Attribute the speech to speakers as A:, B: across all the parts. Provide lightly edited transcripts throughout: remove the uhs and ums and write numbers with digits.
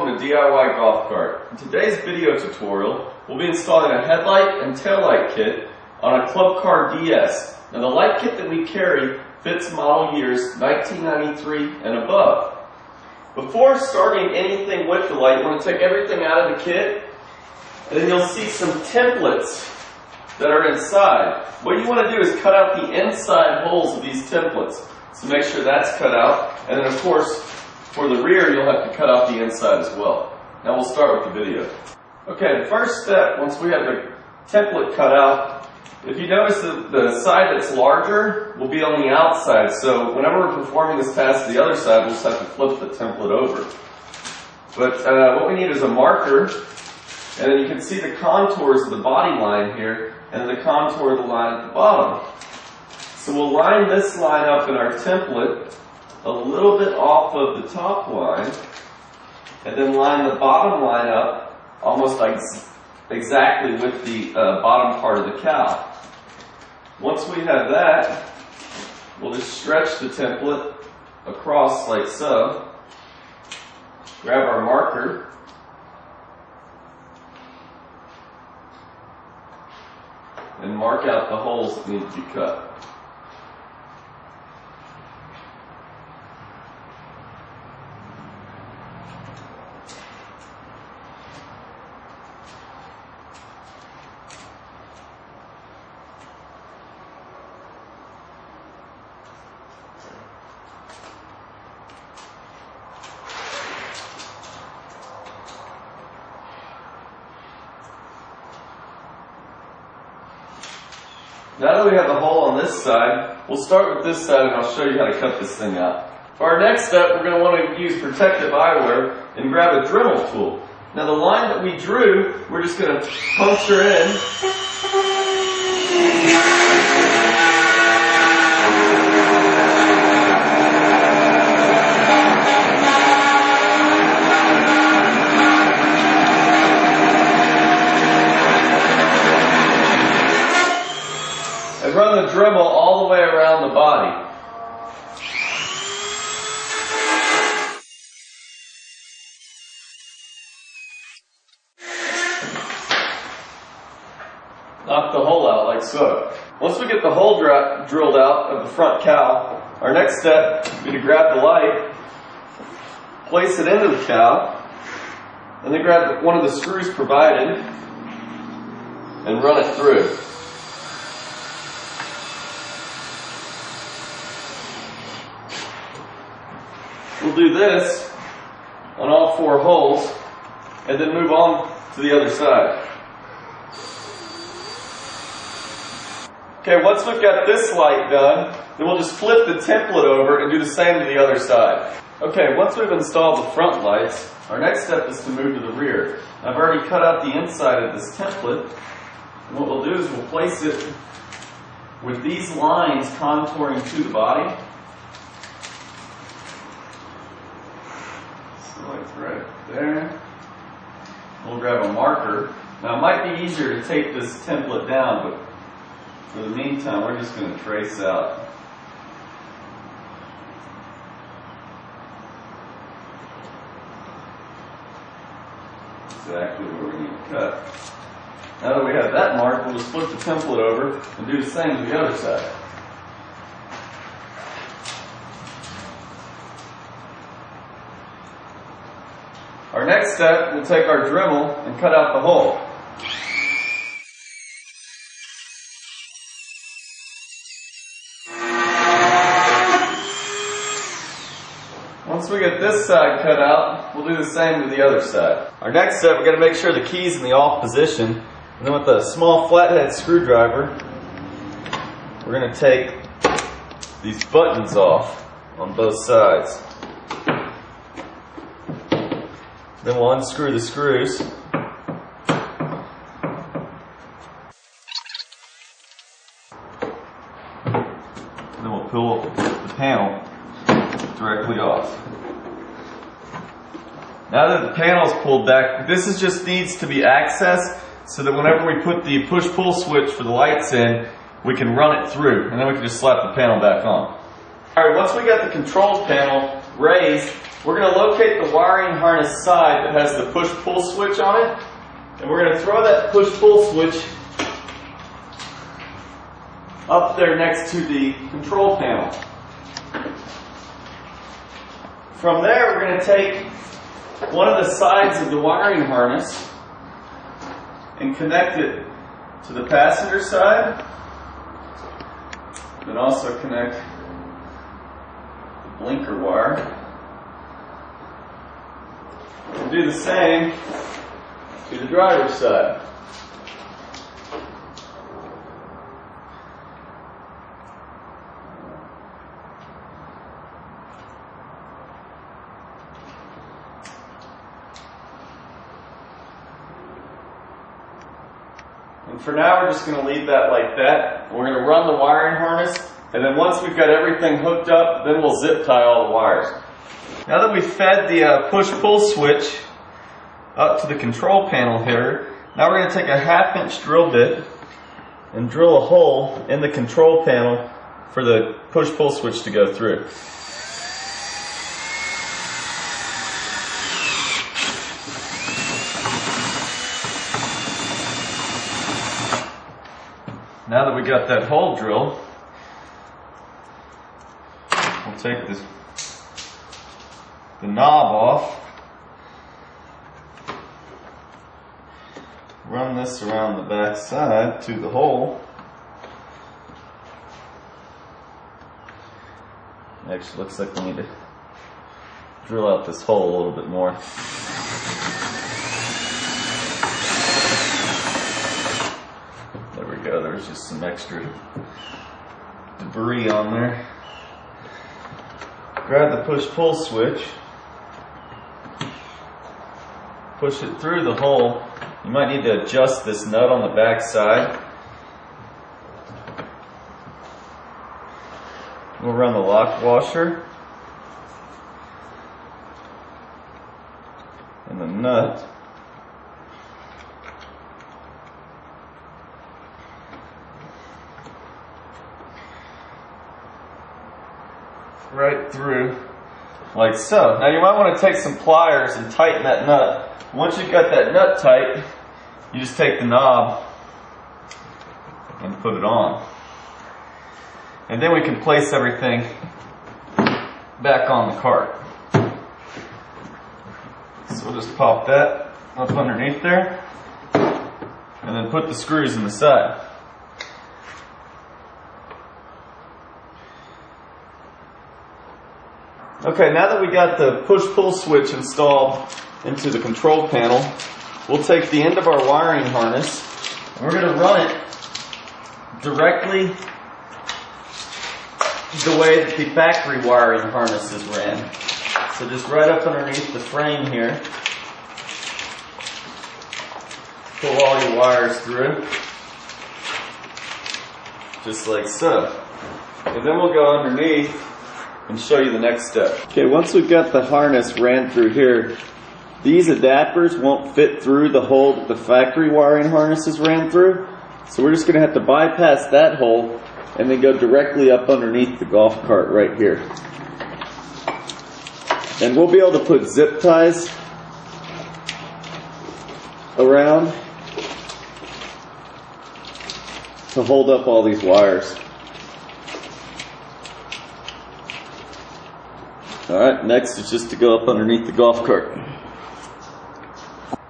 A: welcome to DIY Golf Cart. In today's video tutorial, we'll be installing a headlight and taillight kit on a Club Car DS. Now the light kit that we carry fits model years 1993 and above. Before starting anything with the light, you want to take everything out of the kit, and then you'll see some templates that are inside. What you want to do is cut out the inside holes of these templates. So make sure that's cut out, and then of course for the rear you'll have to cut out the inside as well. Now we'll start with the video. Okay, the first step, once we have the template cut out, if you notice that the side that's larger will be on the outside, so whenever we're performing this task to the other side, we'll just have to flip the template over. But what we need is a marker, and then you can see the contours of the body line here, and then the contour of the line at the bottom. So we'll line this line up in our template a little bit off of the top line, and then line the bottom line up almost like exactly with the bottom part of the cow. Once we have that, we'll just stretch the template across like so, grab our marker, and mark out the holes that need to be cut. Now that we have the hole on this side, we'll start with this side and I'll show you how to cut this thing out. For our next step, we're going to want to use protective eyewear and grab a Dremel tool. Now the line that we drew, we're just going to puncture in. And run the Dremel all the way around the body. Knock the hole out like so. Once we get the hole drilled out of the front cow, our next step would be to grab the light, place it into the cow, and then grab one of the screws provided and run it through. We'll do this on all four holes and then move on to the other side. Okay, once we've got this light done, then we'll just flip the template over and do the same to the other side. Okay, once we've installed the front lights, our next step is to move to the rear. I've already cut out the inside of this template, and what we'll do is we'll place it with these lines contouring to the body. Like right there. We'll grab a marker. Now it might be easier to tape this template down, but for the meantime we're just going to trace out exactly where we need to cut. Now that we have that mark, we'll just flip the template over and do the same to the other side. Our next step, we'll take our Dremel and cut out the hole. Once we get this side cut out, we'll do the same to the other side. Our next step, we're going to make sure the key's in the off position, and then with a small flathead screwdriver, we're going to take these buttons off on both sides. Then we'll unscrew the screws. And then we'll pull the panel directly off. Now that the panel's pulled back, this just needs to be accessed so that whenever we put the push-pull switch for the lights in, we can run it through, and then we can just slap the panel back on. Alright, once we got the control panel raised, we're going to locate the wiring harness side that has the push-pull switch on it, and we're going to throw that push-pull switch up there next to the control panel. From there, we're going to take one of the sides of the wiring harness and connect it to the passenger side, then also connect the blinker wire. And do the same to the driver's side. And for now, we're just going to leave that like that. We're going to run the wiring harness, and then once we've got everything hooked up, then we'll zip tie all the wires. Now that we've fed the push-pull switch up to the control panel here, now we're going to take a 1/2-inch drill bit and drill a hole in the control panel for the push-pull switch to go through. Now that we got that hole drilled, we'll take the knob off, run this around the back side to the hole. Actually, looks like we need to drill out this hole a little bit more. There we go, there's just some extra debris on there. Grab the push-pull switch, push it through the hole. You might need to adjust this nut on the back side. We'll run the lock washer and the nut right through like so. Now you might want to take some pliers and tighten that nut. Once you've got that nut tight, you just take the knob and put it on. And then we can place everything back on the cart. So we'll just pop that up underneath there and then put the screws in the side. Okay, now that we got the push-pull switch installed into the control panel, we'll take the end of our wiring harness and we're going to run it directly the way that the factory wiring harnesses ran. So just right up underneath the frame here, pull all your wires through, just like so. And then we'll go underneath and show you the next step. Okay, once we've got the harness ran through here, these adapters won't fit through the hole that the factory wiring harnesses ran through. So we're just going to have to bypass that hole and then go directly up underneath the golf cart right here. And we'll be able to put zip ties around to hold up all these wires. Alright, next is just to go up underneath the golf cart.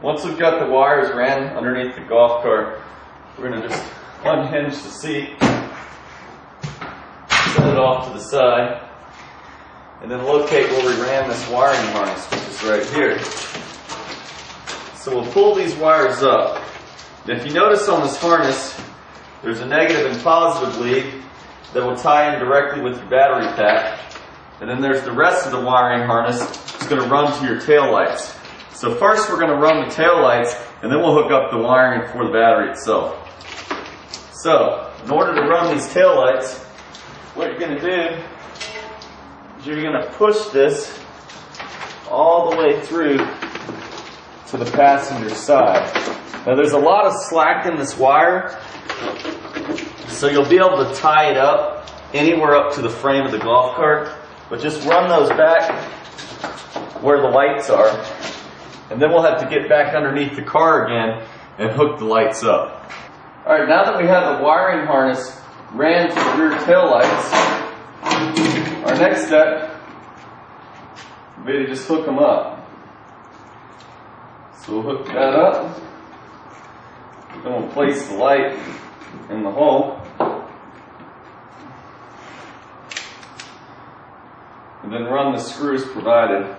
A: Once we've got the wires ran underneath the golf cart, we're going to just unhinge the seat, set it off to the side, and then locate where we ran this wiring harness, which is right here. So we'll pull these wires up. And if you notice on this harness, there's a negative and positive lead that will tie in directly with your battery pack. And then there's the rest of the wiring harness that's going to run to your tail lights. So first we're going to run the tail lights, and then we'll hook up the wiring for the battery itself. So, in order to run these tail lights, what you're going to do is you're going to push this all the way through to the passenger side. Now there's a lot of slack in this wire, so you'll be able to tie it up anywhere up to the frame of the golf cart, but just run those back where the lights are. And then we'll have to get back underneath the car again and hook the lights up. Alright, now that we have the wiring harness ran to the rear tail lights, our next step will be to just hook them up. So we'll hook that up. Then we'll place the light in the hole. And then run the screws provided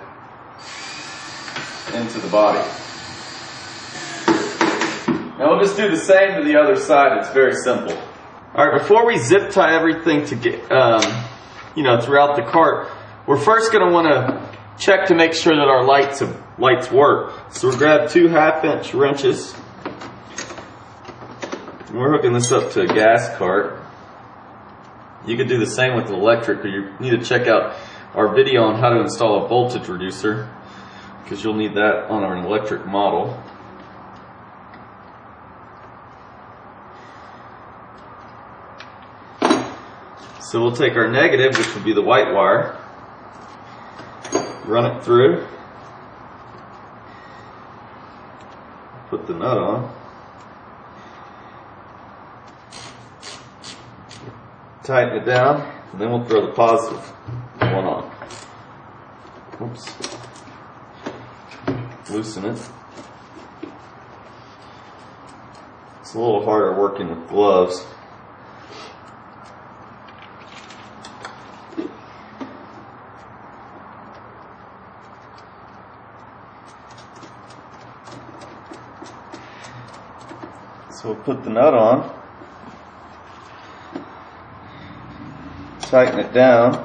A: into the body. Now we'll just do the same to the other side. It's very simple. Alright, before we zip tie everything to get, throughout the cart, we're first going to want to check to make sure that our lights work. So we'll grab 2 1/2-inch wrenches. And we're hooking this up to a gas cart. You could do the same with the electric, but you need to check out our video on how to install a voltage reducer, because you'll need that on an electric model. So we'll take our negative, which will be the white wire, run it through, put the nut on, tighten it down, and then we'll throw the positive one on. Oops. Loosen it. It's a little harder working with gloves. So we'll put the nut on, tighten it down,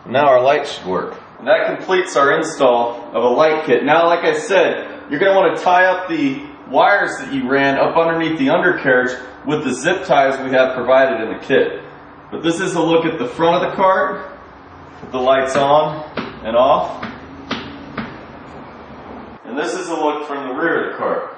A: and now our light should work. And that completes our install of a light kit. Now, like I said, you're going to want to tie up the wires that you ran up underneath the undercarriage with the zip ties we have provided in the kit. But this is a look at the front of the cart, with the lights on and off. And this is a look from the rear of the cart.